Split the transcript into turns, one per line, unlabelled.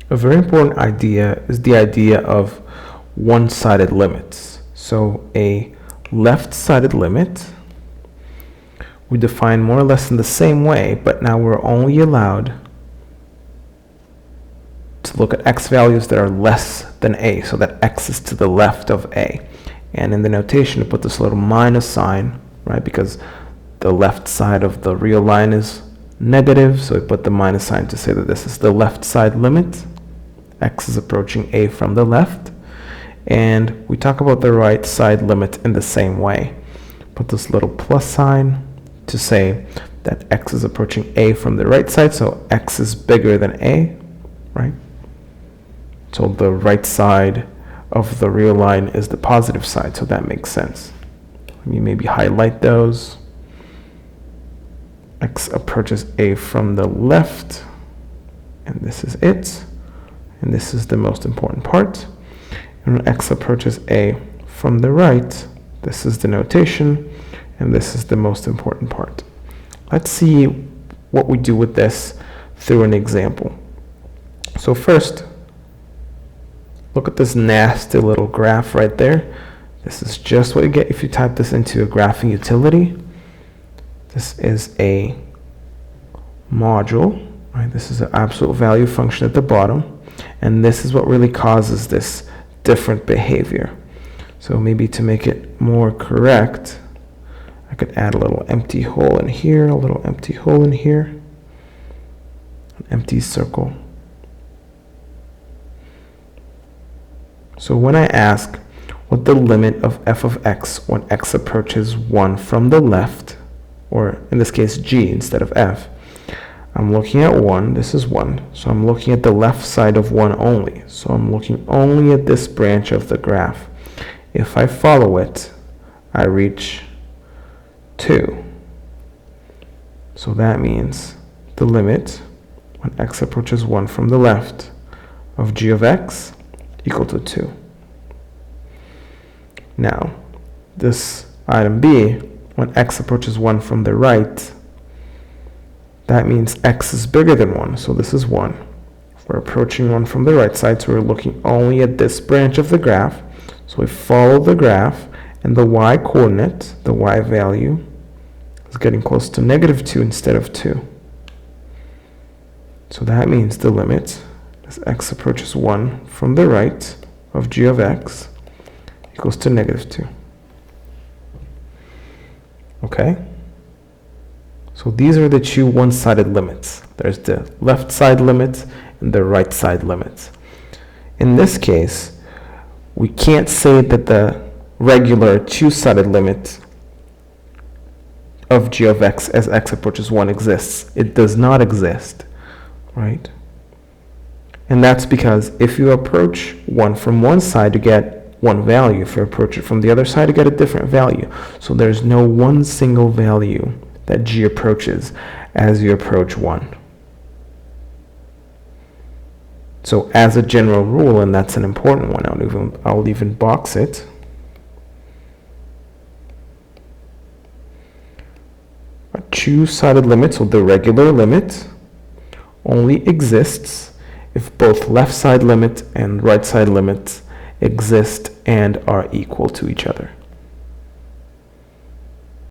A very important idea is the idea of one-sided limits. So a left-sided limit we define more or less in the same way, but now we're only allowed to look at x values that are less than a, so that x is to the left of a. And in the notation, to put this little minus sign, right, because the left side of the real line is negative, so we put the minus sign to say that this is the left side limit. X is approaching a from the left. And we talk about the right side limit in the same way. Put this little plus sign to say that x is approaching a from the right side, so x is bigger than a, right? So the right side of the real line is the positive side, so that makes sense. Let me maybe highlight those. X approaches a from the left, and this is it, and this is the most important part. And when x approaches a from the right, this is the notation, and this is the most important part. Let's see what we do with this through an example. So first, look at this nasty little graph right there. This is just what you get if you type this into a graphing utility. This is a module, right? This is an absolute value function at the bottom, and this is what really causes this different behavior. So maybe to make it more correct, I could add a little empty hole in here, a little empty hole in here, an empty circle. So when I ask what the limit of f of x when x approaches 1 from the left, or in this case g instead of f, I'm looking at 1, this is 1, so I'm looking at the left side of 1 only. So I'm looking only at this branch of the graph. If I follow it, I reach 2. So that means the limit when x approaches 1 from the left of g of x equal to 2. Now, this item b, when x approaches 1 from the right, that means x is bigger than 1, so this is 1. We're approaching 1 from the right side, so we're looking only at this branch of the graph. So we follow the graph, and the y coordinate, the y value, is getting close to -2 instead of 2. So that means the limit, as x approaches 1 from the right of g of x, equals to -2. Okay? So these are the two one-sided limits. There's the left side limit and the right side limit. In this case, we can't say that the regular two-sided limit of g of x as x approaches 1 exists. It does not exist, right? And that's because if you approach 1 from one side, you get one value. If you approach it from the other side, you get a different value. So there's no one single value that g approaches as you approach 1. So as a general rule, and that's an important one, I'll even box it. A two-sided limit, so the regular limit, only exists if both left side limit and right side limits exist and are equal to each other.